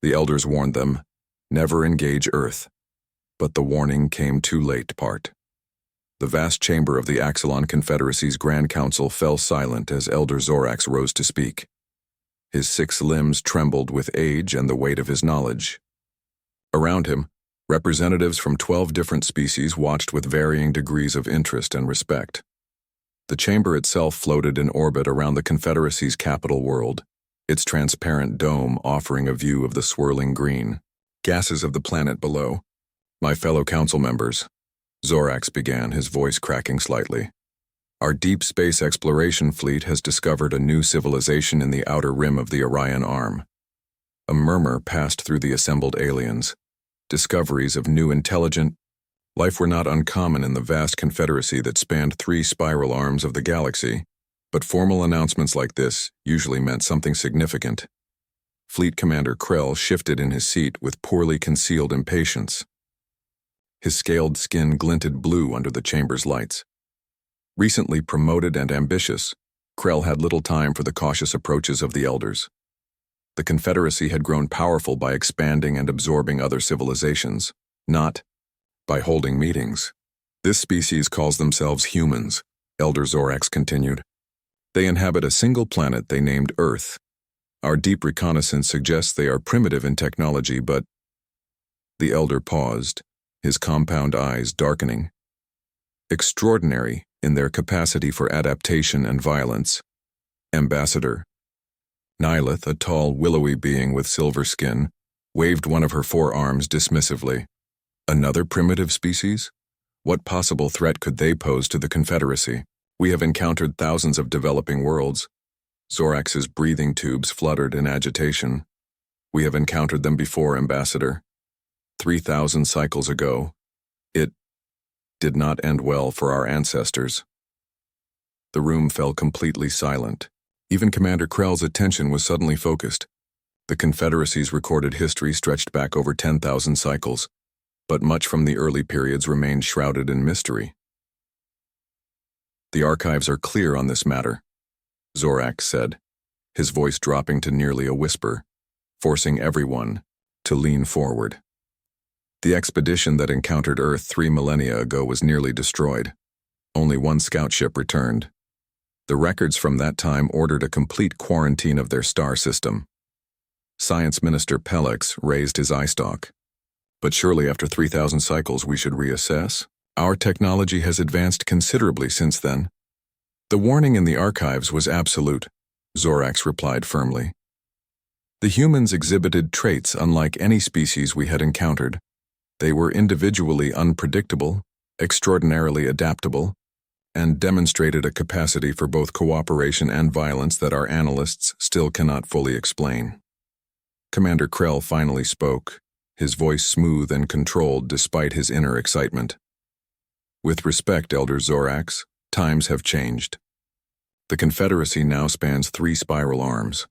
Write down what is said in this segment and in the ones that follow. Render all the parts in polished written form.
The elders warned them, never engage Earth. But the warning came too late. The vast chamber of the Axelon Confederacy's Grand Council fell silent as Elder Zorax rose to speak. His 6 limbs trembled with age and the weight of his knowledge. Around him, representatives from 12 different species watched with varying degrees of interest and respect. The chamber itself floated in orbit around the Confederacy's capital world, its transparent dome offering a view of the swirling green gases of the planet below. My fellow council members, Zorax began, his voice cracking slightly. Our deep space exploration fleet has discovered a new civilization in the outer rim of the Orion Arm. A murmur passed through the assembled aliens. Discoveries of new intelligent life were not uncommon in the vast confederacy that spanned 3 spiral arms of the galaxy, but formal announcements like this usually meant something significant. Fleet Commander Krell shifted in his seat with poorly concealed impatience. His scaled skin glinted blue under the chamber's lights. Recently promoted and ambitious, Krell had little time for the cautious approaches of the elders. The Confederacy had grown powerful by expanding and absorbing other civilizations, not by holding meetings. This species calls themselves humans, Elder Zorax continued. They inhabit a single planet they named Earth. Our deep reconnaissance suggests they are primitive in technology, but... The elder paused, his compound eyes darkening. Extraordinary in their capacity for adaptation and violence. Ambassador Nylith, a tall, willowy being with silver skin, waved one of her 4 arms dismissively. Another primitive species? What possible threat could they pose to the Confederacy? We have encountered thousands of developing worlds. Zorax's breathing tubes fluttered in agitation. We have encountered them before, Ambassador. 3,000 cycles ago. It did not end well for our ancestors. The room fell completely silent. Even Commander Krell's attention was suddenly focused. The Confederacy's recorded history stretched back over 10,000 cycles, but much from the early periods remained shrouded in mystery. The archives are clear on this matter, Zorax said, his voice dropping to nearly a whisper, forcing everyone to lean forward. The expedition that encountered Earth 3 millennia ago was nearly destroyed. Only 1 scout ship returned. The records from that time ordered a complete quarantine of their star system. Science Minister Pellex raised his eyestalk. But surely after 3,000 cycles we should reassess? Our technology has advanced considerably since then. The warning in the archives was absolute, Zorax replied firmly. The humans exhibited traits unlike any species we had encountered. They were individually unpredictable, extraordinarily adaptable, and demonstrated a capacity for both cooperation and violence that our analysts still cannot fully explain. Commander Krell finally spoke, his voice smooth and controlled despite his inner excitement. With respect, Elder Zorax, times have changed. The Confederacy now spans 3 spiral arms.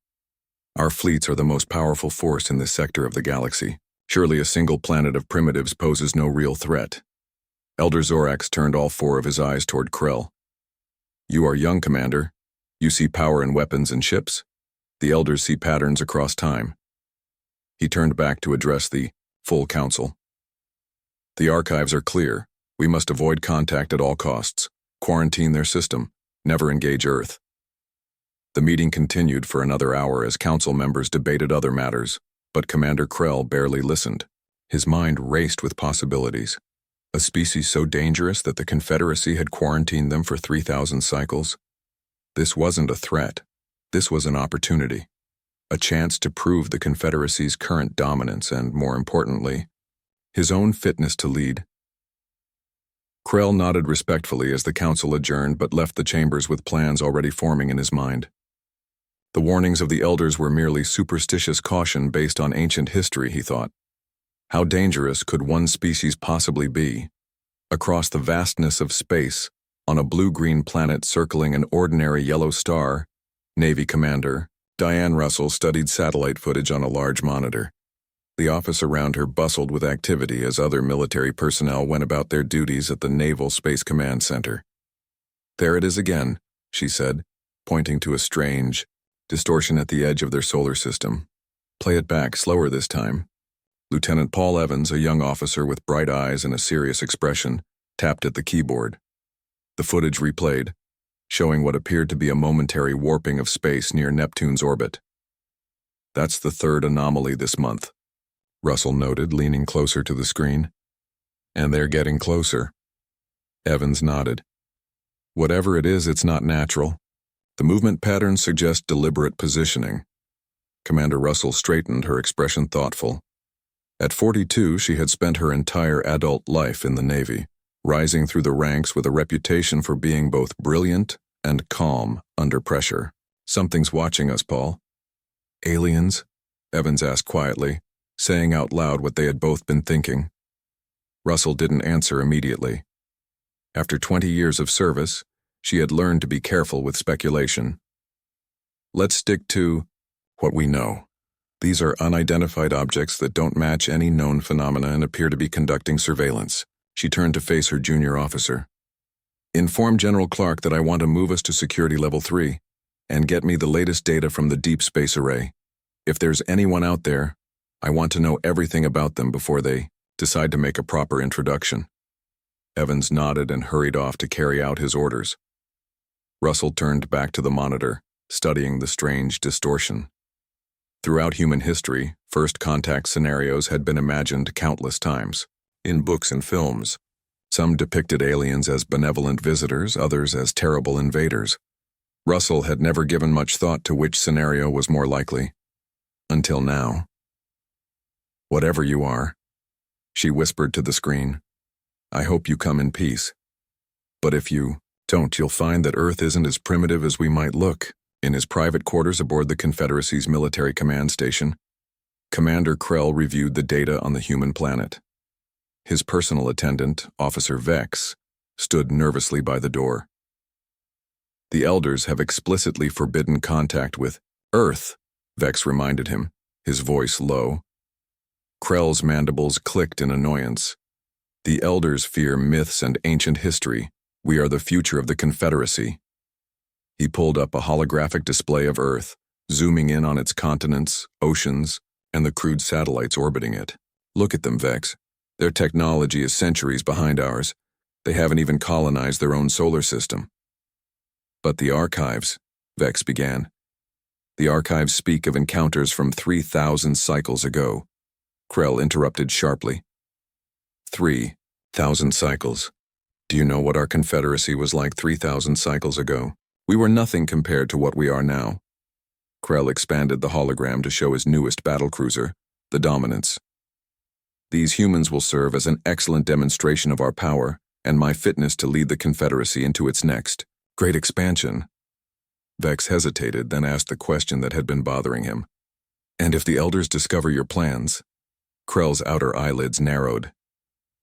Our fleets are the most powerful force in this sector of the galaxy. Surely a single planet of primitives poses no real threat. Elder Zorax turned all 4 of his eyes toward Krell. You are young, Commander. You see power in weapons and ships. The elders see patterns across time. He turned back to address the full council. The archives are clear. We must avoid contact at all costs, quarantine their system, never engage Earth. The meeting continued for another hour as council members debated other matters, but Commander Krell barely listened. His mind raced with possibilities. A species so dangerous that the Confederacy had quarantined them for 3,000 cycles? This wasn't a threat. This was an opportunity. A chance to prove the Confederacy's current dominance and, more importantly, his own fitness to lead. Krell nodded respectfully as the council adjourned but left the chambers with plans already forming in his mind. The warnings of the elders were merely superstitious caution based on ancient history, he thought. How dangerous could one species possibly be? Across the vastness of space, on a blue-green planet circling an ordinary yellow star, Navy Commander Diane Russell studied satellite footage on a large monitor. The office around her bustled with activity as other military personnel went about their duties at the Naval Space Command Center. There it is again, she said, pointing to a strange distortion at the edge of their solar system. Play it back, slower this time. Lieutenant Paul Evans, a young officer with bright eyes and a serious expression, tapped at the keyboard. The footage replayed, showing what appeared to be a momentary warping of space near Neptune's orbit. That's the third anomaly this month, Russell noted, leaning closer to the screen. And they're getting closer. Evans nodded. Whatever it is, it's not natural. The movement patterns suggest deliberate positioning. Commander Russell straightened, her expression thoughtful. At 42, she had spent her entire adult life in the Navy, rising through the ranks with a reputation for being both brilliant and calm under pressure. Something's watching us, Paul. Aliens? Evans asked quietly, saying out loud what they had both been thinking. Russell didn't answer immediately. After 20 years of service, she had learned to be careful with speculation. Let's stick to what we know. These are unidentified objects that don't match any known phenomena and appear to be conducting surveillance. She turned to face her junior officer. Inform General Clark that I want to move us to security level 3 and get me the latest data from the deep space array. If there's anyone out there, I want to know everything about them before they decide to make a proper introduction. Evans nodded and hurried off to carry out his orders. Russell turned back to the monitor, studying the strange distortion. Throughout human history, first contact scenarios had been imagined countless times, in books and films. Some depicted aliens as benevolent visitors, others as terrible invaders. Russell had never given much thought to which scenario was more likely. Until now. Whatever you are, she whispered to the screen, I hope you come in peace. But if you don't, you'll find that Earth isn't as primitive as we might look. In his private quarters aboard the Confederacy's military command station, Commander Krell reviewed the data on the human planet. His personal attendant, Officer Vex, stood nervously by the door. The elders have explicitly forbidden contact with Earth, Vex reminded him, his voice low. Krell's mandibles clicked in annoyance. The elders fear myths and ancient history. We are the future of the Confederacy. He pulled up a holographic display of Earth, zooming in on its continents, oceans, and the crude satellites orbiting it. Look at them, Vex. Their technology is centuries behind ours. They haven't even colonized their own solar system. But the archives, Vex began. The archives speak of encounters from 3,000 cycles ago. Krell interrupted sharply. 3,000 cycles. Do you know what our Confederacy was like 3,000 cycles ago? We were nothing compared to what we are now. Krell expanded the hologram to show his newest battlecruiser, the Dominance. These humans will serve as an excellent demonstration of our power and my fitness to lead the Confederacy into its next great expansion. Vex hesitated, then asked the question that had been bothering him. And if the elders discover your plans? Krell's outer eyelids narrowed.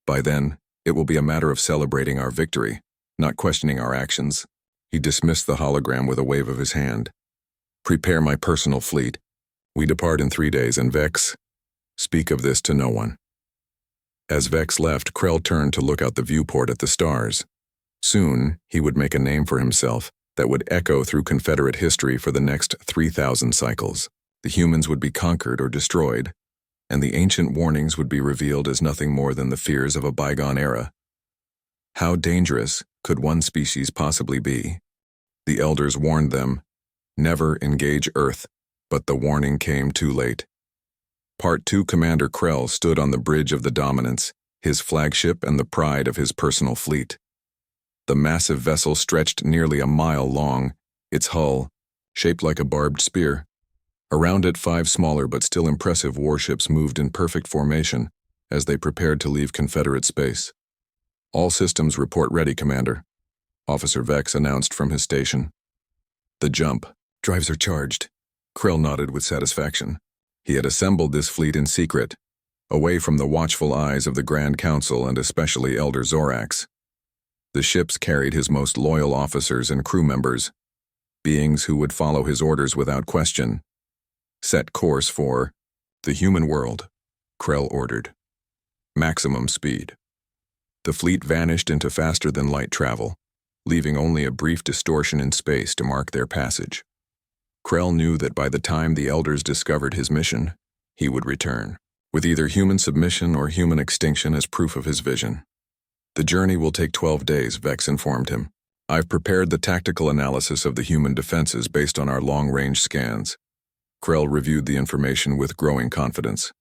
By then, it will be a matter of celebrating our victory, not questioning our actions. He dismissed the hologram with a wave of his hand. Prepare my personal fleet. We depart in 3 days, and Vex, speak of this to no one. As Vex left, Krell turned to look out the viewport at the stars. Soon, he would make a name for himself that would echo through Confederate history for the next 3,000 cycles. The humans would be conquered or destroyed, and the ancient warnings would be revealed as nothing more than the fears of a bygone era. How dangerous could one species possibly be? The elders warned them, never engage Earth, but the warning came too late. Part 2 Commander Krell stood on the bridge of the Dominance, his flagship and the pride of his personal fleet. The massive vessel stretched nearly a mile long, its hull, shaped like a barbed spear. Around it, 5 smaller but still impressive warships moved in perfect formation as they prepared to leave Confederate space. All systems report ready, Commander, Officer Vex announced from his station. The jump. Drives are charged. Krell nodded with satisfaction. He had assembled this fleet in secret, away from the watchful eyes of the Grand Council and especially Elder Zorax. The ships carried his most loyal officers and crew members, beings who would follow his orders without question. Set course for the human world, Krell ordered. Maximum speed. The fleet vanished into faster-than-light travel, leaving only a brief distortion in space to mark their passage. Krell knew that by the time the elders discovered his mission, he would return, with either human submission or human extinction as proof of his vision. The journey will take 12 days, Vex informed him. I've prepared the tactical analysis of the human defenses based on our long-range scans. Krell reviewed the information with growing confidence.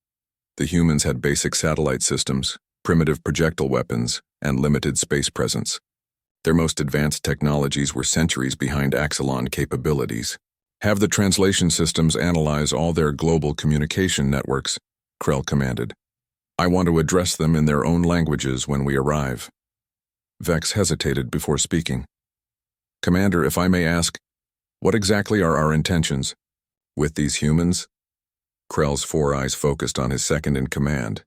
The humans had basic satellite systems, primitive projectile weapons, and limited space presence. Their most advanced technologies were centuries behind Axelon capabilities. Have the translation systems analyze all their global communication networks, Krell commanded. I want to address them in their own languages when we arrive. Vex hesitated before speaking. Commander, if I may ask, what exactly are our intentions with these humans? Krell's four eyes focused on his second-in-command.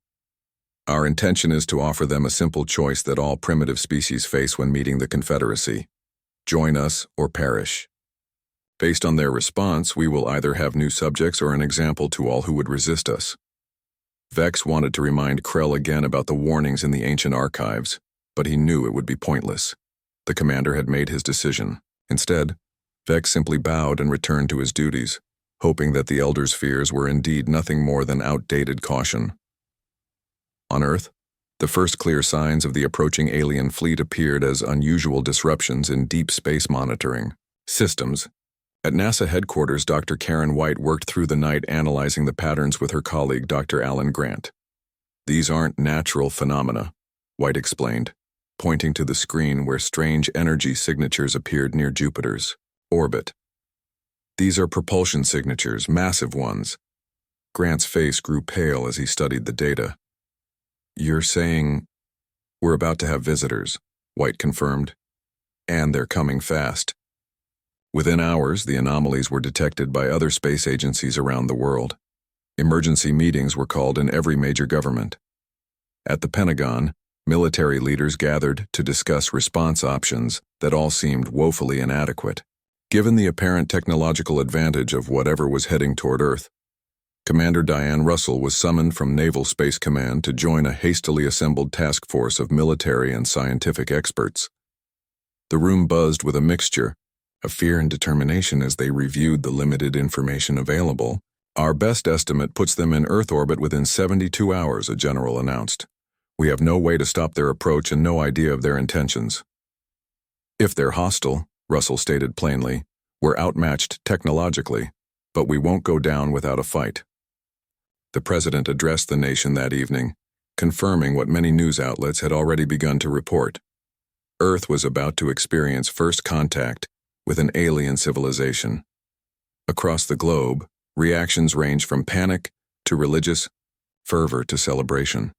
Our intention is to offer them a simple choice that all primitive species face when meeting the Confederacy. Join us or perish. Based on their response, we will either have new subjects or an example to all who would resist us. Vex wanted to remind Krell again about the warnings in the ancient archives, but he knew it would be pointless. The commander had made his decision. Instead, Vex simply bowed and returned to his duties, hoping that the Elder's fears were indeed nothing more than outdated caution. On Earth, the first clear signs of the approaching alien fleet appeared as unusual disruptions in deep space monitoring systems. At NASA headquarters, Dr. Karen White worked through the night analyzing the patterns with her colleague, Dr. Alan Grant. These aren't natural phenomena, White explained, pointing to the screen where strange energy signatures appeared near Jupiter's orbit. These are propulsion signatures, massive ones. Grant's face grew pale as he studied the data. You're saying we're about to have visitors, White confirmed. And they're coming fast. Within hours, the anomalies were detected by other space agencies around the world. Emergency meetings were called in every major government. At the Pentagon, military leaders gathered to discuss response options that all seemed woefully inadequate. Given the apparent technological advantage of whatever was heading toward Earth, Commander Diane Russell was summoned from Naval Space Command to join a hastily assembled task force of military and scientific experts. The room buzzed with a mixture of fear and determination as they reviewed the limited information available. Our best estimate puts them in Earth orbit within 72 hours, a general announced. We have no way to stop their approach and no idea of their intentions. If they're hostile, Russell stated plainly, we're outmatched technologically, but we won't go down without a fight. The president addressed the nation that evening, confirming what many news outlets had already begun to report. Earth was about to experience first contact with an alien civilization. Across the globe, reactions ranged from panic to religious fervor to celebration.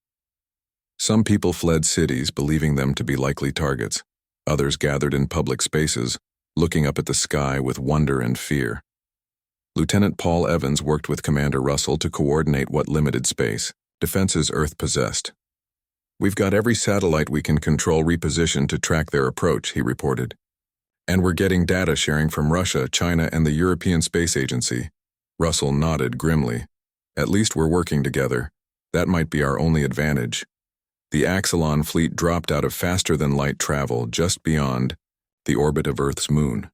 Some people fled cities, believing them to be likely targets. Others gathered in public spaces, looking up at the sky with wonder and fear. Lieutenant Paul Evans worked with Commander Russell to coordinate what limited space defenses Earth possessed. We've got every satellite we can control repositioned to track their approach, he reported. And we're getting data sharing from Russia, China, and the European Space Agency. Russell nodded grimly. At least we're working together. That might be our only advantage. The Axelon fleet dropped out of faster-than-light travel just beyond the orbit of Earth's moon,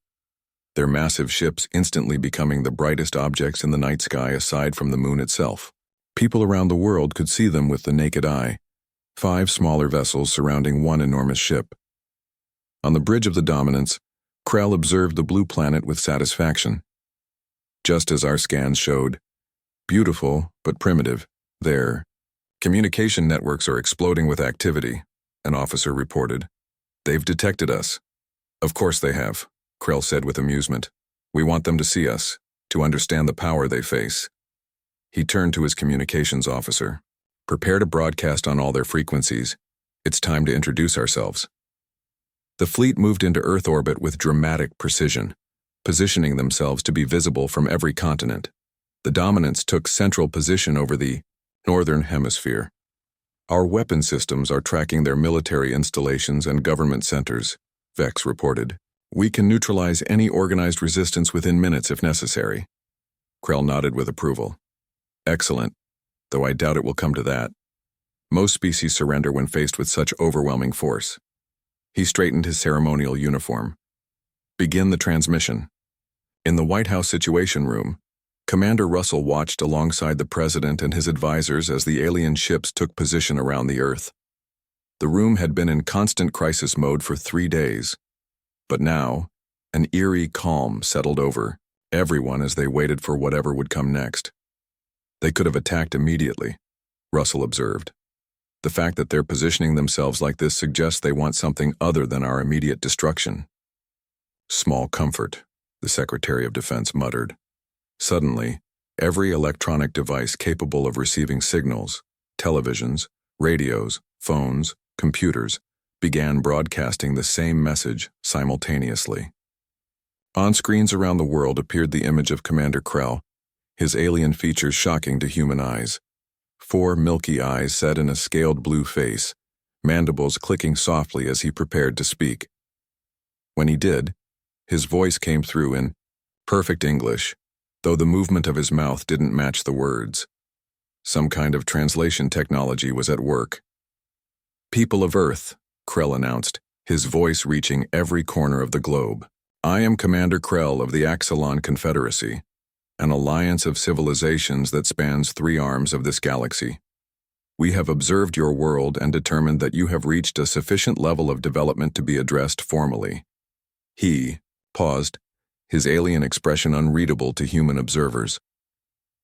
their massive ships instantly becoming the brightest objects in the night sky aside from the moon itself. People around the world could see them with the naked eye, 5 smaller vessels surrounding one enormous ship. On the bridge of the Dominance, Krell observed the blue planet with satisfaction. Just as our scans showed, beautiful but primitive, their communication networks are exploding with activity, an officer reported. They've detected us. Of course they have, Krell said with amusement. We want them to see us, to understand the power they face. He turned to his communications officer. Prepare to broadcast on all their frequencies. It's time to introduce ourselves. The fleet moved into Earth orbit with dramatic precision, positioning themselves to be visible from every continent. The Dominance took central position over the northern hemisphere. Our weapon systems are tracking their military installations and government centers, Vex reported. We can neutralize any organized resistance within minutes if necessary. Krell nodded with approval. Excellent, though I doubt it will come to that. Most species surrender when faced with such overwhelming force. He straightened his ceremonial uniform. Begin the transmission. In the White House Situation Room, Commander Russell watched alongside the president and his advisors as the alien ships took position around the Earth. The room had been in constant crisis mode for 3 days, but now, an eerie calm settled over everyone as they waited for whatever would come next. They could have attacked immediately, Russell observed. The fact that they're positioning themselves like this suggests they want something other than our immediate destruction. Small comfort, the Secretary of Defense muttered. Suddenly, every electronic device capable of receiving signals, televisions, radios, phones, computers, began broadcasting the same message simultaneously. On screens around the world appeared the image of Commander Krell, his alien features shocking to human eyes. 4 milky eyes set in a scaled blue face, mandibles clicking softly as he prepared to speak. When he did, his voice came through in perfect English, though the movement of his mouth didn't match the words. Some kind of translation technology was at work. "People of Earth," Krell announced, his voice reaching every corner of the globe. "I am Commander Krell of the Axalon Confederacy, an alliance of civilizations that spans 3 arms of this galaxy. We have observed your world and determined that you have reached a sufficient level of development to be addressed formally." He paused, his alien expression unreadable to human observers.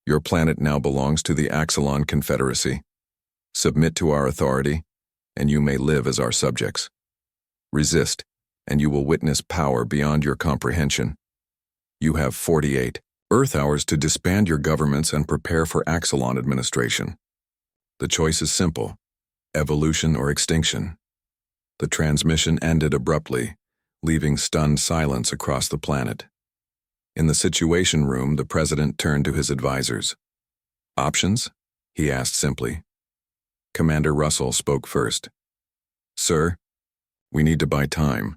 "Your planet now belongs to the Axalon Confederacy. Submit to our authority, and you may live as our subjects. Resist, and you will witness power beyond your comprehension. You have 48 Earth hours to disband your governments and prepare for Axalon administration. The choice is simple: evolution or extinction." The transmission ended abruptly, leaving stunned silence across the planet. In the Situation Room, the president turned to his advisors. "Options?" he asked simply. Commander Russell spoke first. "Sir, we need to buy time.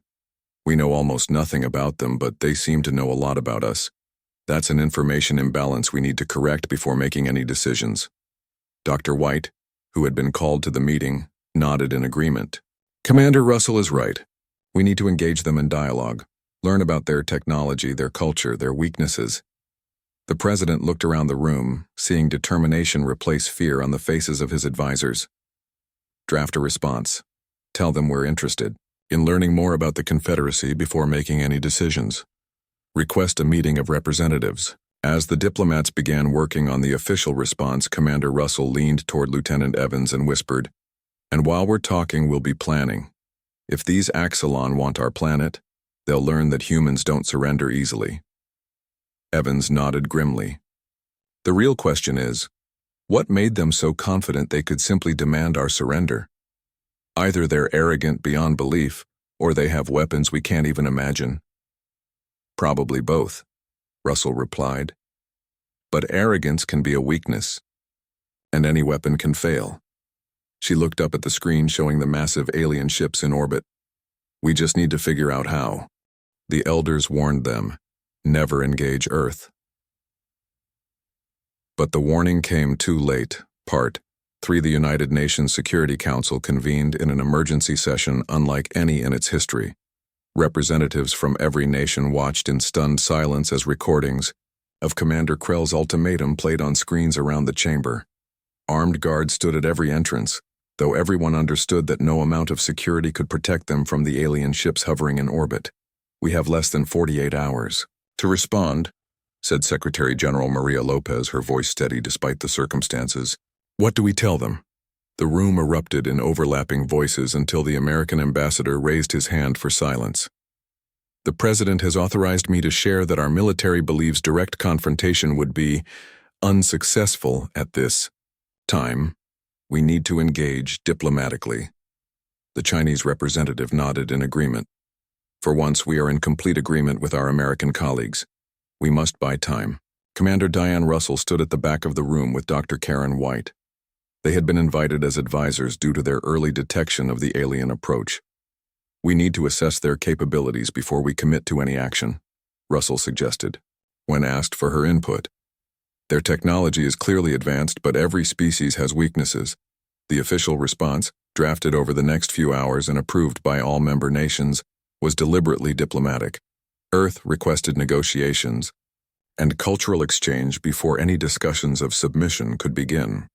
We know almost nothing about them, but they seem to know a lot about us. That's an information imbalance we need to correct before making any decisions." Dr. White, who had been called to the meeting, nodded in agreement. "Commander Russell is right. We need to engage them in dialogue, learn about their technology, their culture, their weaknesses." The president looked around the room, seeing determination replace fear on the faces of his advisors. "Draft a response. Tell them we're interested in learning more about the Confederacy before making any decisions. Request a meeting of representatives." As the diplomats began working on the official response, Commander Russell leaned toward Lieutenant Evans and whispered, "And while we're talking, we'll be planning. If these Axalon want our planet, they'll learn that humans don't surrender easily." Evans nodded grimly. "The real question is, what made them so confident they could simply demand our surrender? Either they're arrogant beyond belief, or they have weapons we can't even imagine." "Probably both," Russell replied. "But arrogance can be a weakness, and any weapon can fail." She looked up at the screen showing the massive alien ships in orbit. "We just need to figure out how." The elders warned them, never engage Earth. But the warning came too late. Part 3. The United Nations Security Council convened in an emergency session unlike any in its history. Representatives from every nation watched in stunned silence as recordings of Commander Krell's ultimatum played on screens around the chamber. Armed guards stood at every entrance, though everyone understood that no amount of security could protect them from the alien ships hovering in orbit. "We have less than 48 hours to respond," said Secretary General Maria Lopez, her voice steady despite the circumstances. "What do we tell them?" The room erupted in overlapping voices until the American ambassador raised his hand for silence. "The President has authorized me to share that our military believes direct confrontation would be unsuccessful at this time. We need to engage diplomatically." The Chinese representative nodded in agreement. "For once, we are in complete agreement with our American colleagues. We must buy time." Commander Diane Russell stood at the back of the room with Dr. Karen White. They had been invited as advisors due to their early detection of the alien approach. "We need to assess their capabilities before we commit to any action," Russell suggested, when asked for her input. "Their technology is clearly advanced, but every species has weaknesses." The official response, drafted over the next few hours and approved by all member nations, was deliberately diplomatic. Earth requested negotiations. and cultural exchange before any discussions of submission could begin.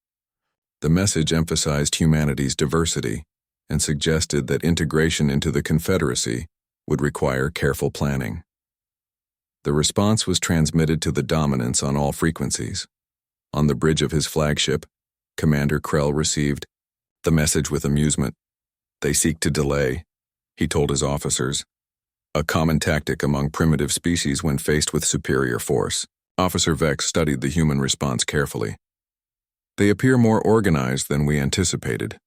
The message emphasized humanity's diversity and suggested that integration into the Confederacy would require careful planning. The response was transmitted to the dominants on all frequencies. On the bridge of his flagship, Commander Krell received the message with amusement. "They seek to delay," he told his officers, "a common tactic among primitive species when faced with superior force." Officer Vex studied the human response carefully. "They appear more organized than we anticipated.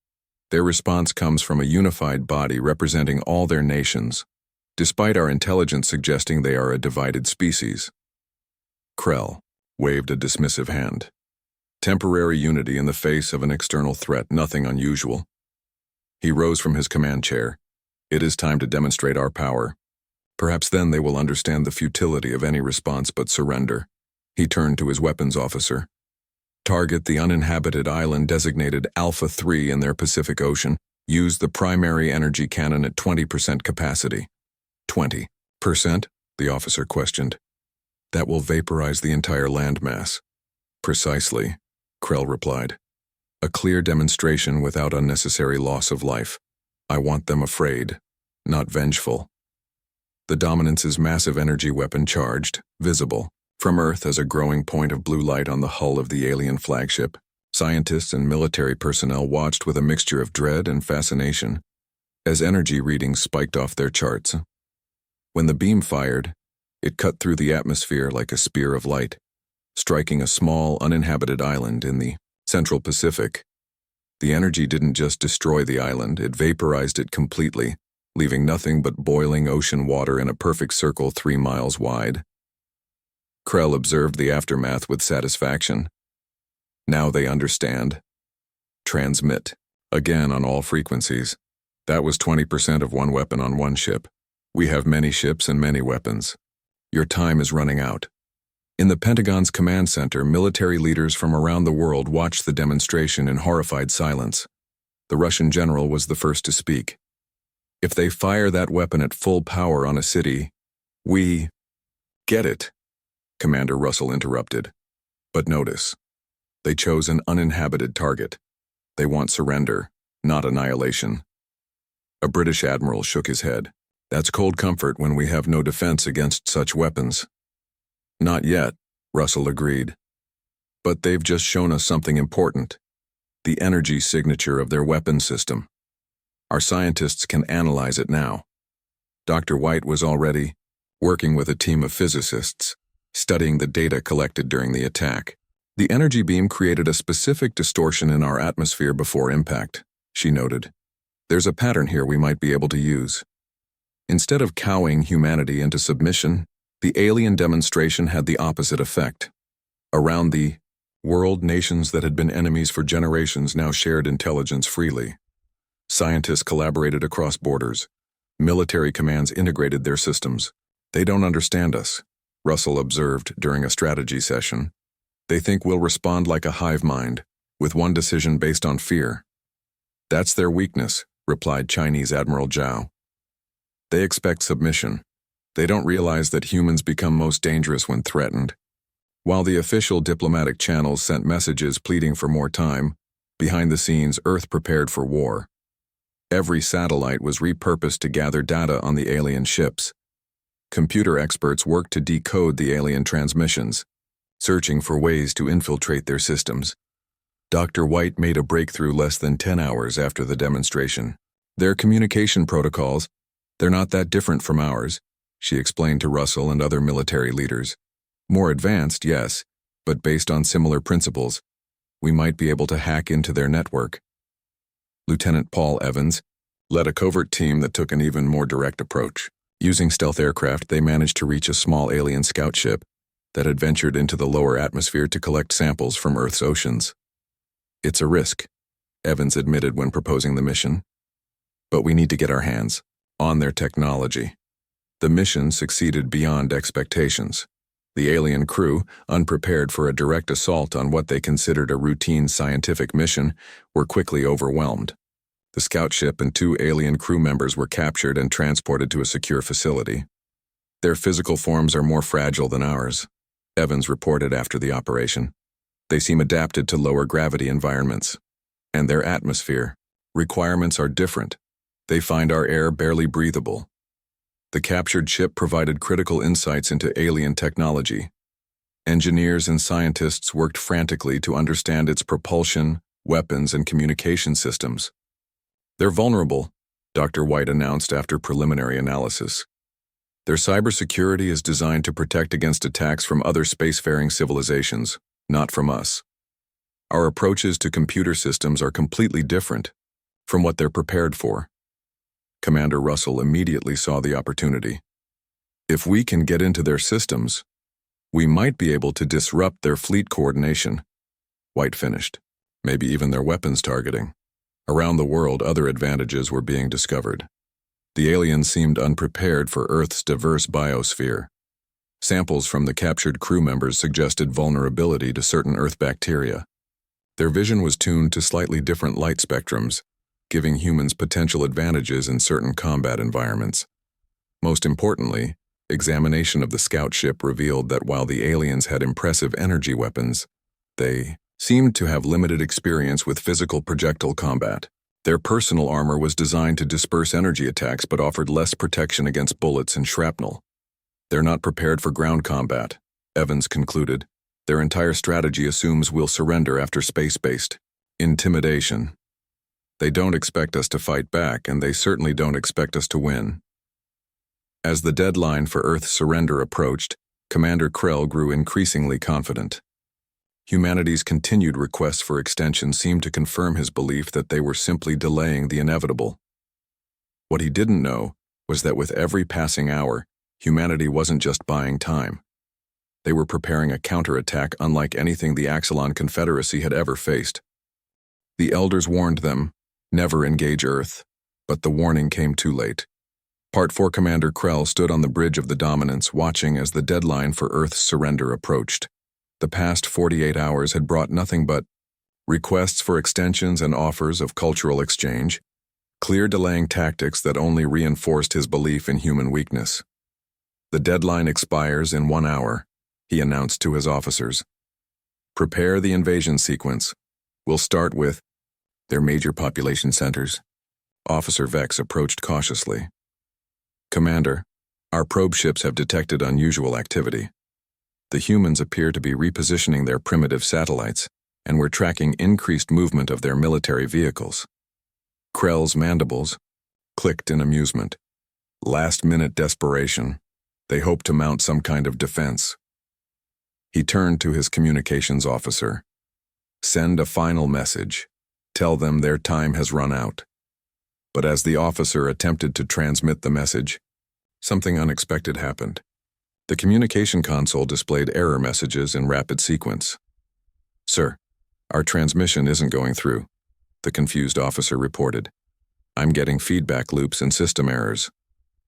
Their response comes from a unified body representing all their nations, despite our intelligence suggesting they are a divided species." Krell waved a dismissive hand. Temporary unity in the face of an external threat, nothing unusual. He rose from his command chair. "It is time to demonstrate our power. Perhaps then they will understand the futility of any response but surrender." He turned to his weapons officer. "Target the uninhabited island designated Alpha 3 in their Pacific Ocean. Use the primary energy cannon at 20% capacity." 20%? The officer questioned. "That will vaporize the entire landmass." "Precisely," Krell replied. "A clear demonstration without unnecessary loss of life. I want them afraid, not vengeful." The Dominance's massive energy weapon charged, visible, from Earth as a growing point of blue light on the hull of the alien flagship. Scientists and military personnel watched with a mixture of dread and fascination as energy readings spiked off their charts. When the beam fired, it cut through the atmosphere like a spear of light, striking a small, uninhabited island in the Central Pacific. The energy didn't just destroy the island, it vaporized it completely, leaving nothing but boiling ocean water in a perfect circle 3 miles wide. Krell observed the aftermath with satisfaction. Now they understand. Transmit. Again on all frequencies. That was 20% of one weapon on one ship. We have many ships and many weapons. Your time is running out. In the Pentagon's command center, military leaders from around the world watched the demonstration in horrified silence. The Russian general was the first to speak. "If they fire that weapon at full power on a city, we—" "Get it," Commander Russell interrupted. "But notice, they chose an uninhabited target. They want surrender, not annihilation." A British admiral shook his head. "That's cold comfort when we have no defense against such weapons." "Not yet," Russell agreed. "But they've just shown us something important. The energy signature of their weapon system. Our scientists can analyze it now." Dr. White was already working with a team of physicists, studying the data collected during the attack. "The energy beam created a specific distortion in our atmosphere before impact," she noted. "There's a pattern here we might be able to use." Instead of cowing humanity into submission, the alien demonstration had the opposite effect. Around the world, nations that had been enemies for generations now shared intelligence freely. Scientists collaborated across borders. Military commands integrated their systems. "They don't understand us," Russell observed during a strategy session. "They think we'll respond like a hive mind, with one decision based on fear." "That's their weakness," replied Chinese Admiral Zhao. "They expect submission. They don't realize that humans become most dangerous when threatened." While the official diplomatic channels sent messages pleading for more time, behind the scenes, Earth prepared for war. Every satellite was repurposed to gather data on the alien ships. Computer experts worked to decode the alien transmissions, searching for ways to infiltrate their systems. Dr. White made a breakthrough less than 10 hours after the demonstration. "Their communication protocols, they're not that different from ours," she explained to Russell and other military leaders. "More advanced, yes, but based on similar principles. We might be able to hack into their network." Lieutenant Paul Evans led a covert team that took an even more direct approach. Using stealth aircraft, they managed to reach a small alien scout ship that had ventured into the lower atmosphere to collect samples from Earth's oceans. "It's a risk," Evans admitted when proposing the mission. "But we need to get our hands on their technology." The mission succeeded beyond expectations. The alien crew, unprepared for a direct assault on what they considered a routine scientific mission, were quickly overwhelmed. The scout ship and 2 alien crew members were captured and transported to a secure facility. "Their physical forms are more fragile than ours," Evans reported after the operation. They seem adapted to lower gravity environments. And their atmosphere requirements are different. They find our air barely breathable. The captured ship provided critical insights into alien technology. Engineers and scientists worked frantically to understand its propulsion, weapons, and communication systems. They're vulnerable, Dr. White announced after preliminary analysis. Their cybersecurity is designed to protect against attacks from other spacefaring civilizations, not from us. Our approaches to computer systems are completely different from what they're prepared for. Commander Russell immediately saw the opportunity. If we can get into their systems, we might be able to disrupt their fleet coordination. White finished. Maybe even their weapons targeting. Around the world, other advantages were being discovered. The aliens seemed unprepared for Earth's diverse biosphere. Samples from the captured crew members suggested vulnerability to certain Earth bacteria. Their vision was tuned to slightly different light spectrums, giving humans potential advantages in certain combat environments. Most importantly, examination of the scout ship revealed that while the aliens had impressive energy weapons, they seemed to have limited experience with physical projectile combat. Their personal armor was designed to disperse energy attacks but offered less protection against bullets and shrapnel. They're not prepared for ground combat, Evans concluded. Their entire strategy assumes we'll surrender after space-based intimidation. They don't expect us to fight back, and they certainly don't expect us to win. As the deadline for Earth's surrender approached, Commander Krell grew increasingly confident. Humanity's continued requests for extension seemed to confirm his belief that they were simply delaying the inevitable. What he didn't know was that with every passing hour, humanity wasn't just buying time. They were preparing a counterattack unlike anything the Axelon Confederacy had ever faced. The Elders warned them, never engage Earth, but the warning came too late. Part 4 Commander Krell stood on the bridge of the Dominance, watching as the deadline for Earth's surrender approached. The past 48 hours had brought nothing but requests for extensions and offers of cultural exchange, clear delaying tactics that only reinforced his belief in human weakness. The deadline expires in 1 hour, he announced to his officers. Prepare the invasion sequence. We'll start with their major population centers. Officer Vex approached cautiously. Commander, our probe ships have detected unusual activity. The humans appear to be repositioning their primitive satellites, and we're tracking increased movement of their military vehicles. Krell's mandibles clicked in amusement. Last-minute desperation. They hope to mount some kind of defense. He turned to his communications officer. Send a final message. Tell them their time has run out. But as the officer attempted to transmit the message, something unexpected happened. The communication console displayed error messages in rapid sequence. Sir, our transmission isn't going through, the confused officer reported. I'm getting feedback loops and system errors.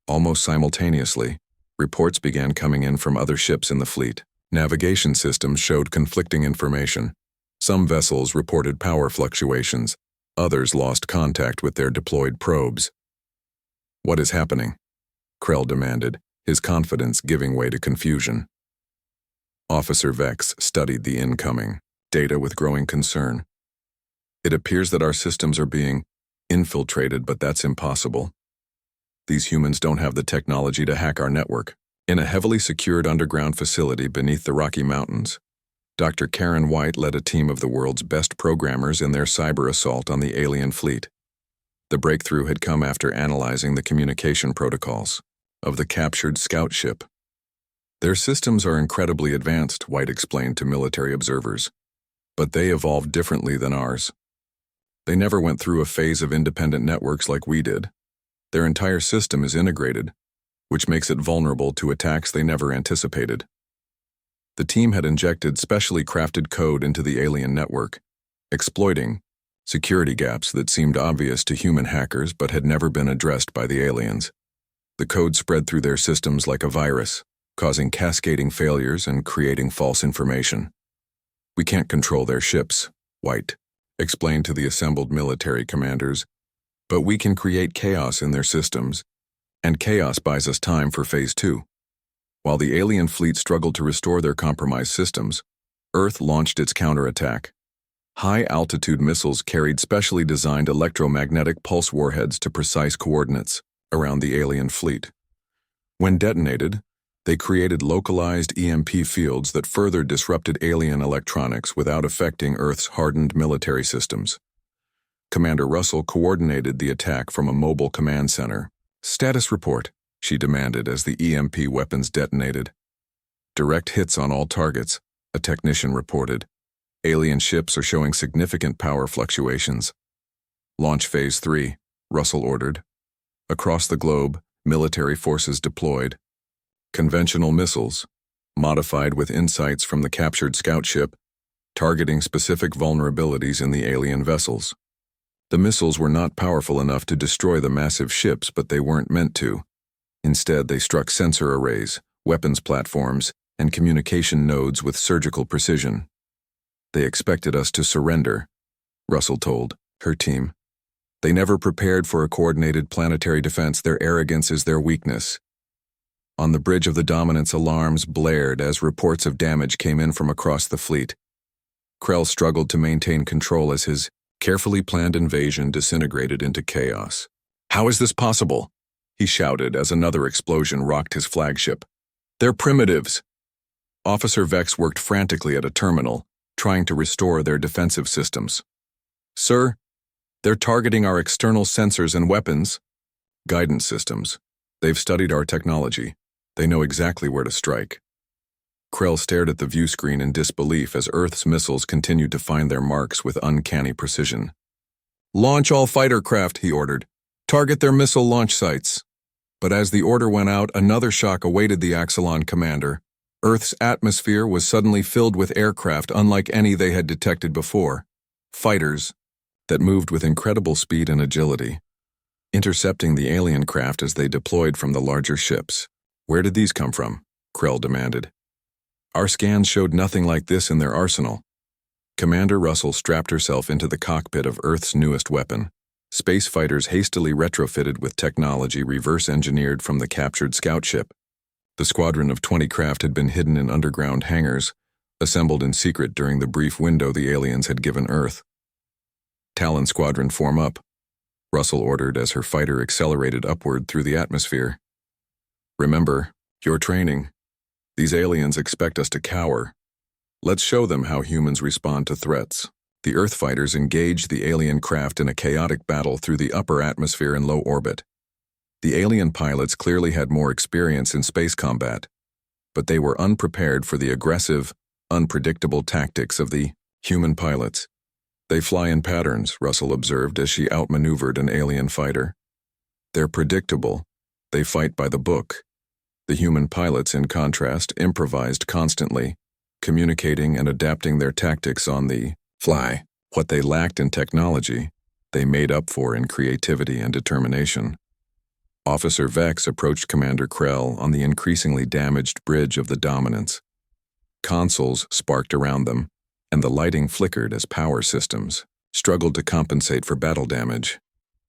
Almost simultaneously, reports began coming in from other ships in the fleet. Navigation systems showed conflicting information. Some vessels reported power fluctuations. Others lost contact with their deployed probes. What is happening? Krell demanded, his confidence giving way to confusion. Officer Vex studied the incoming data with growing concern. It appears that our systems are being infiltrated, but that's impossible. These humans don't have the technology to hack our network. In a heavily secured underground facility beneath the Rocky Mountains, Dr. Karen White led a team of the world's best programmers in their cyber assault on the alien fleet. The breakthrough had come after analyzing the communication protocols of the captured scout ship. Their systems are incredibly advanced, White explained to military observers, but they evolved differently than ours. They never went through a phase of independent networks like we did. Their entire system is integrated, which makes it vulnerable to attacks they never anticipated. The team had injected specially crafted code into the alien network, exploiting security gaps that seemed obvious to human hackers but had never been addressed by the aliens. The code spread through their systems like a virus, causing cascading failures and creating false information. We can't control their ships, White explained to the assembled military commanders, but we can create chaos in their systems, and chaos buys us time for Phase 2. While the alien fleet struggled to restore their compromised systems, Earth launched its counterattack. High-altitude missiles carried specially designed electromagnetic pulse warheads to precise coordinates around the alien fleet. When detonated, they created localized EMP fields that further disrupted alien electronics without affecting Earth's hardened military systems. Commander Russell coordinated the attack from a mobile command center. "Status report," she demanded as the EMP weapons detonated. "Direct hits on all targets," a technician reported. "Alien ships are showing significant power fluctuations." "Launch Phase 3, Russell ordered. Across the globe, military forces deployed. Conventional missiles, modified with insights from the captured scout ship, targeting specific vulnerabilities in the alien vessels. The missiles were not powerful enough to destroy the massive ships, but they weren't meant to. Instead, they struck sensor arrays, weapons platforms, and communication nodes with surgical precision. "They expected us to surrender," Russell told her team. "They never prepared for a coordinated planetary defense. Their arrogance is their weakness." On the bridge of the Dominance, alarms blared as reports of damage came in from across the fleet. Krell struggled to maintain control as his carefully planned invasion disintegrated into chaos. "How is this possible?" he shouted as another explosion rocked his flagship. "They're primitives." Officer Vex worked frantically at a terminal, trying to restore their defensive systems. "Sir, they're targeting our external sensors and weapons." "Guidance systems. They've studied our technology. They know exactly where to strike." Krell stared at the view screen in disbelief as Earth's missiles continued to find their marks with uncanny precision. "Launch all fighter craft," he ordered. "Target their missile launch sites." But as the order went out, another shock awaited the Axelon commander. Earth's atmosphere was suddenly filled with aircraft unlike any they had detected before. Fighters that moved with incredible speed and agility, intercepting the alien craft as they deployed from the larger ships. "Where did these come from?" Krell demanded. "Our scans showed nothing like this in their arsenal." Commander Russell strapped herself into the cockpit of Earth's newest weapon. Space fighters hastily retrofitted with technology reverse-engineered from the captured scout ship. The squadron of 20 craft had been hidden in underground hangars, assembled in secret during the brief window the aliens had given Earth. "Talon Squadron, form up," Russell ordered as her fighter accelerated upward through the atmosphere. "Remember, your training. These aliens expect us to cower. Let's show them how humans respond to threats." The Earth fighters engaged the alien craft in a chaotic battle through the upper atmosphere in low orbit. The alien pilots clearly had more experience in space combat, but they were unprepared for the aggressive, unpredictable tactics of the human pilots. "They fly in patterns," Russell observed as she outmaneuvered an alien fighter. "They're predictable. They fight by the book." The human pilots, in contrast, improvised constantly, communicating and adapting their tactics on the fly. What they lacked in technology, they made up for in creativity and determination. Officer Vex approached Commander Krell on the increasingly damaged bridge of the Dominance. Consoles sparked around them, and the lighting flickered as power systems struggled to compensate for battle damage.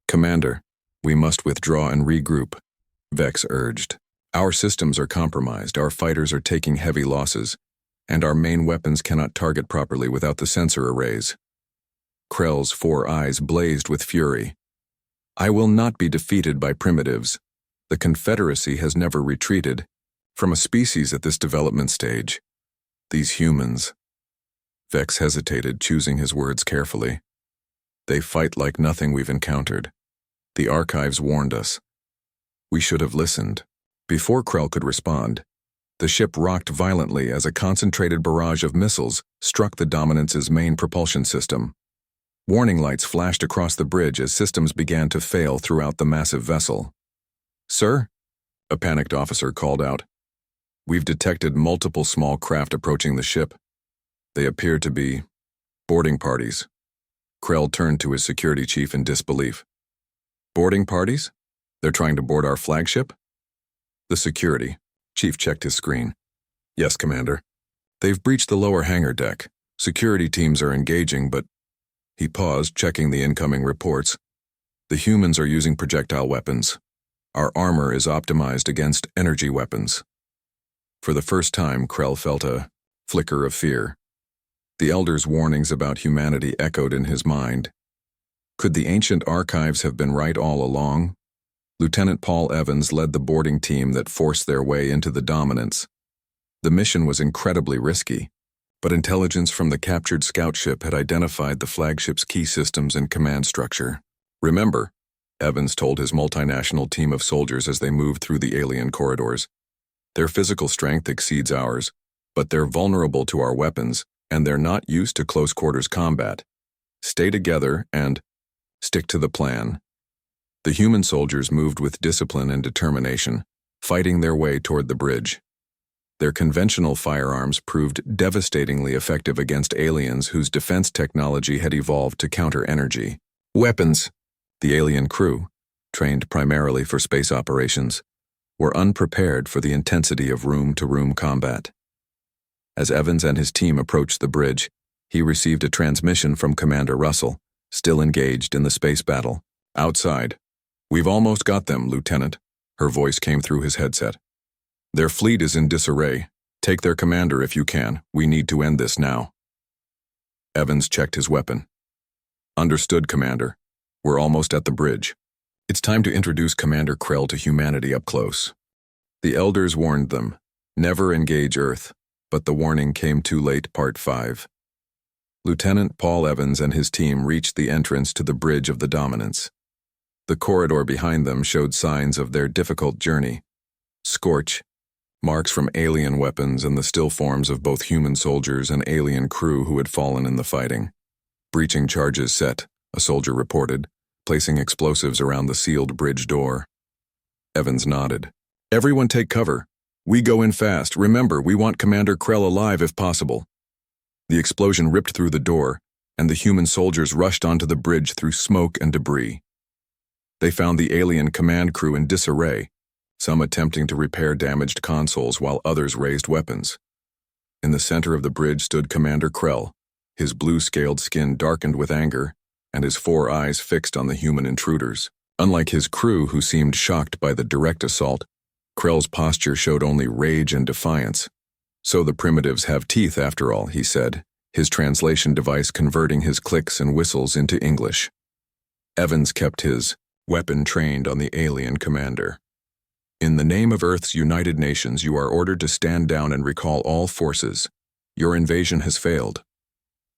"Commander, we must withdraw and regroup," Vex urged. "Our systems are compromised, our fighters are taking heavy losses, and our main weapons cannot target properly without the sensor arrays." Krell's 4 eyes blazed with fury. "I will not be defeated by primitives. The Confederacy has never retreated from a species at this development stage. These humans..." Vex hesitated, choosing his words carefully. "They fight like nothing we've encountered. The archives warned us. We should have listened." Before Krell could respond, the ship rocked violently as a concentrated barrage of missiles struck the Dominance's main propulsion system. Warning lights flashed across the bridge as systems began to fail throughout the massive vessel. "Sir?" a panicked officer called out. "We've detected multiple small craft approaching the ship. They appear to be boarding parties." Krell turned to his security chief in disbelief. "Boarding parties? They're trying to board our flagship?" The security chief checked his screen. "Yes, Commander. They've breached the lower hangar deck. Security teams are engaging, but..." He paused, checking the incoming reports. "The humans are using projectile weapons. Our armor is optimized against energy weapons." For the first time, Krell felt a flicker of fear. The Elder's warnings about humanity echoed in his mind. Could the ancient archives have been right all along? Lieutenant Paul Evans led the boarding team that forced their way into the Dominance. The mission was incredibly risky, but intelligence from the captured scout ship had identified the flagship's key systems and command structure. Remember, Evans told his multinational team of soldiers as they moved through the alien corridors, their physical strength exceeds ours, but they're vulnerable to our weapons, and they're not used to close-quarters combat. Stay together and stick to the plan. The human soldiers moved with discipline and determination, fighting their way toward the bridge. Their conventional firearms proved devastatingly effective against aliens whose defense technology had evolved to counter energy. Weapons. The alien crew, trained primarily for space operations, were unprepared for the intensity of room-to-room combat. As Evans and his team approached the bridge, he received a transmission from Commander Russell, still engaged in the space battle. Outside. "We've almost got them, Lieutenant," her voice came through his headset. "Their fleet is in disarray. Take their commander if you can. We need to end this now." Evans checked his weapon. "Understood, Commander. We're almost at the bridge. It's time to introduce Commander Krell to humanity up close." The Elders warned them, never engage Earth, but the warning came too late. Part 5. Lieutenant Paul Evans and his team reached the entrance to the bridge of the Dominance. The corridor behind them showed signs of their difficult journey. Scorch, marks from alien weapons and the still forms of both human soldiers and alien crew who had fallen in the fighting. "Breaching charges set," a soldier reported, placing explosives around the sealed bridge door. Evans nodded. "Everyone take cover. We go in fast. Remember, we want Commander Krell alive if possible." The explosion ripped through the door, and the human soldiers rushed onto the bridge through smoke and debris. They found the alien command crew in disarray, some attempting to repair damaged consoles while others raised weapons. In the center of the bridge stood Commander Krell, his blue-scaled skin darkened with anger, and his 4 eyes fixed on the human intruders. Unlike his crew, who seemed shocked by the direct assault, Krell's posture showed only rage and defiance. "So the primitives have teeth after all," he said, his translation device converting his clicks and whistles into English. Evans kept his weapon trained on the alien commander. "In the name of Earth's United Nations, you are ordered to stand down and recall all forces. Your invasion has failed."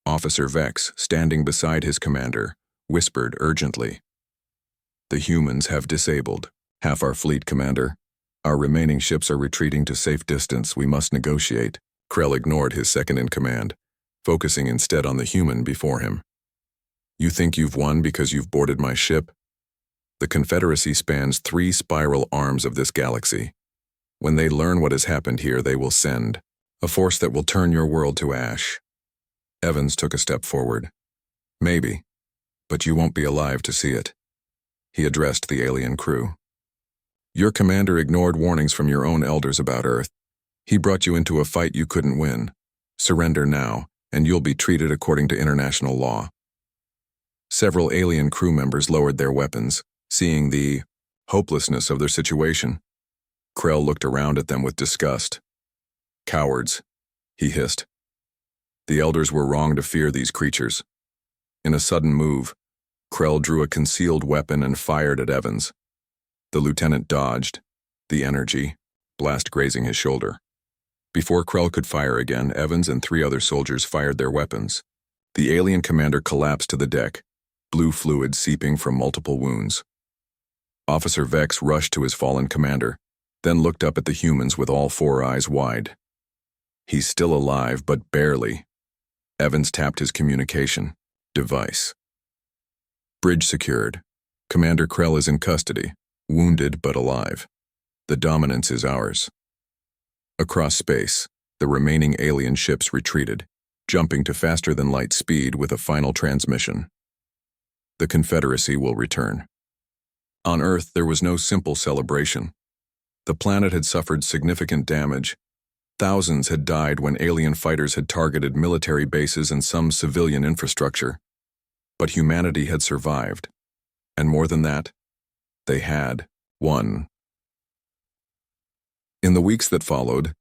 Officer Vex, standing beside his commander, whispered urgently. "The humans have disabled half our fleet, Commander. Our remaining ships are retreating to safe distance. We must negotiate." Krell ignored his second-in-command, focusing instead on the human before him. "You think you've won because you've boarded my ship? The Confederacy spans 3 spiral arms of this galaxy. When they learn what has happened here, they will send a force that will turn your world to ash." Evans took a step forward. "Maybe, but you won't be alive to see it." He addressed the alien crew. "Your commander ignored warnings from your own elders about Earth. He brought you into a fight you couldn't win. Surrender now, and you'll be treated according to international law." Several alien crew members lowered their weapons, seeing the hopelessness of their situation. Krell looked around at them with disgust. "Cowards," he hissed. The elders were wrong to fear these creatures. In a sudden move, Krell drew a concealed weapon and fired at Evans. The lieutenant dodged, the energy blast grazing his shoulder. Before Krell could fire again, Evans and 3 other soldiers fired their weapons. The alien commander collapsed to the deck, blue fluid seeping from multiple wounds. Officer Vex rushed to his fallen commander, then looked up at the humans with all 4 eyes wide. "He's still alive, but barely." Evans tapped his communication device. "Bridge secured. Commander Krell is in custody, wounded but alive. The Dominance is ours." Across space, the remaining alien ships retreated, jumping to faster-than-light speed with a final transmission. The Confederacy will return. On Earth, there was no simple celebration. The planet had suffered significant damage. Thousands had died when alien fighters had targeted military bases and some civilian infrastructure. But humanity had survived. And more than that, they had won. In the weeks that followed,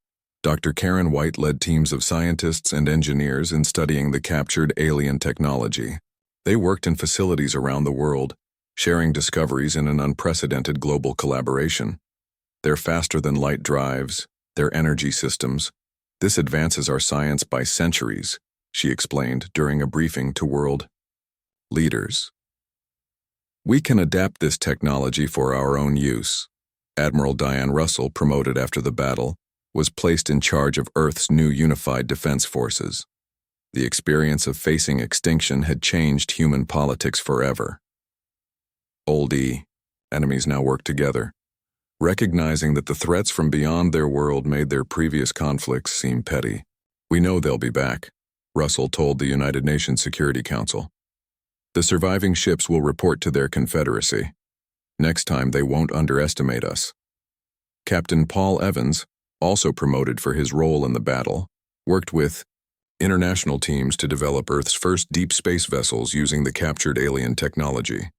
Dr. Karen White led teams of scientists and engineers in studying the captured alien technology. They worked in facilities around the world, sharing discoveries in an unprecedented global collaboration. Their faster-than-light drives, their energy systems. This advances our science by centuries, she explained during a briefing to world leaders. We can adapt this technology for our own use. Admiral Diane Russell, promoted after the battle, was placed in charge of Earth's new unified defense forces. The experience of facing extinction had changed human politics forever. Old enemies now work together, recognizing that the threats from beyond their world made their previous conflicts seem petty. We know they'll be back, Russell told the United Nations Security Council. The surviving ships will report to their confederacy. Next time they won't underestimate us. Captain Paul Evans, also promoted for his role in the battle, worked with international teams to develop Earth's first deep space vessels using the captured alien technology.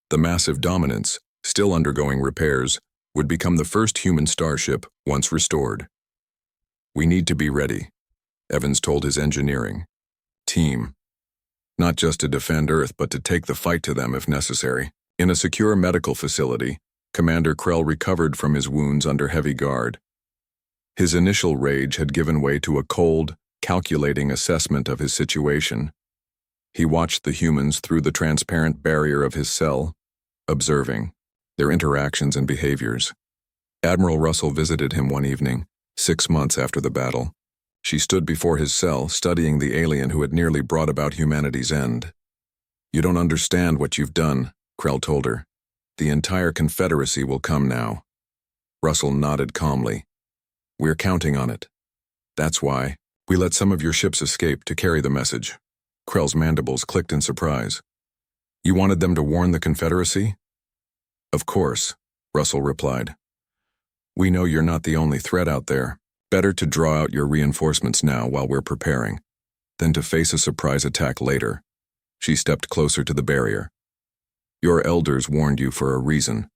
The massive Dominance, still undergoing repairs, would become the first human starship once restored. We need to be ready, Evans told his engineering team. Not just to defend Earth, but to take the fight to them if necessary. In a secure medical facility, Commander Krell recovered from his wounds under heavy guard. His initial rage had given way to a cold, calculating assessment of his situation. He watched the humans through the transparent barrier of his cell, observing their interactions and behaviors. Admiral Russell visited him one evening, 6 months after the battle. She stood before his cell, studying the alien who had nearly brought about humanity's end. "You don't understand what you've done," Krell told her. "The entire Confederacy will come now." Russell nodded calmly. "We're counting on it. That's why we let some of your ships escape to carry the message." Krell's mandibles clicked in surprise. "You wanted them to warn the Confederacy?" "Of course," Russell replied. "We know you're not the only threat out there. Better to draw out your reinforcements now while we're preparing, than to face a surprise attack later." She stepped closer to the barrier. "Your elders warned you for a reason.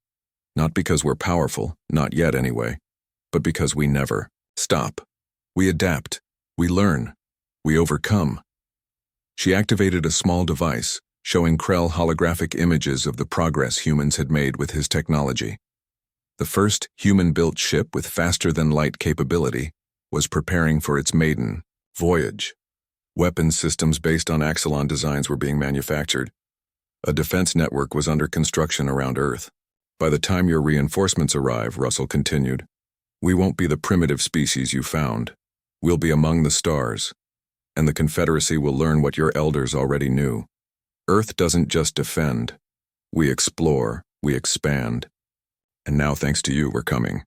Not because we're powerful, not yet anyway, but because we never stop. We adapt, we learn, we overcome." She activated a small device, showing Krell holographic images of the progress humans had made with his technology. The first human-built ship with faster-than-light capability was preparing for its maiden voyage. Weapons systems based on Axelon designs were being manufactured. A defense network was under construction around Earth. "By the time your reinforcements arrive," Russell continued, "we won't be the primitive species you found. We'll be among the stars, and the Confederacy will learn what your elders already knew. Earth doesn't just defend. We explore, we expand. And now, thanks to you, we're coming."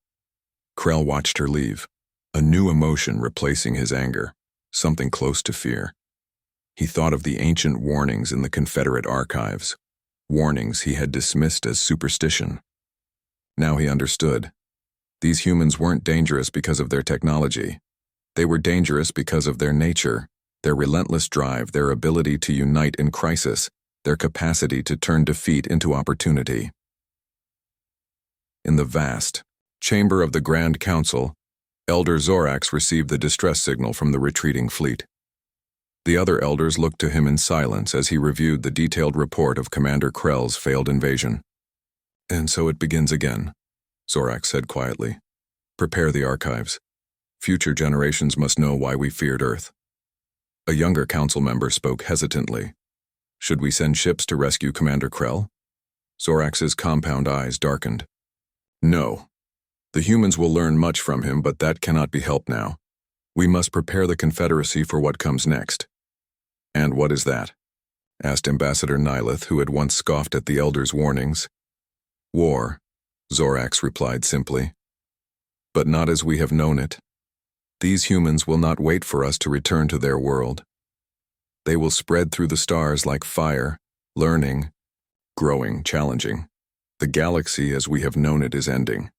Krell watched her leave, a new emotion replacing his anger, something close to fear. He thought of the ancient warnings in the Confederate archives, warnings he had dismissed as superstition. Now he understood. These humans weren't dangerous because of their technology. They were dangerous because of their nature, their relentless drive, their ability to unite in crisis, their capacity to turn defeat into opportunity. In the vast chamber of the Grand Council, Elder Zorax received the distress signal from the retreating fleet. The other elders looked to him in silence as he reviewed the detailed report of Commander Krell's failed invasion. "And so it begins again," Zorax said quietly. "Prepare the archives. Future generations must know why we feared Earth." A younger council member spoke hesitantly. "Should we send ships to rescue Commander Krell?" Zorax's compound eyes darkened. "No. The humans will learn much from him, but that cannot be helped now. We must prepare the Confederacy for what comes next." "And what is that?" asked Ambassador Nyleth, who had once scoffed at the elders' warnings. "War," Zorax replied simply. "But not as we have known it. These humans will not wait for us to return to their world. They will spread through the stars like fire, learning, growing, challenging. The galaxy as we have known it is ending."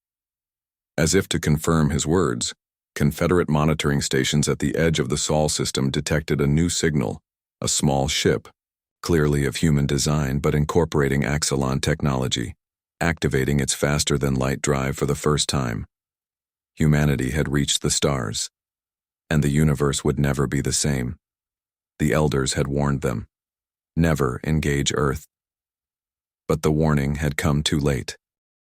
As if to confirm his words, Confederate monitoring stations at the edge of the Sol system detected a new signal, a small ship, clearly of human design but incorporating Axelon technology, activating its faster-than-light drive for the first time. Humanity had reached the stars, and the universe would never be the same. The elders had warned them, never engage Earth. But the warning had come too late.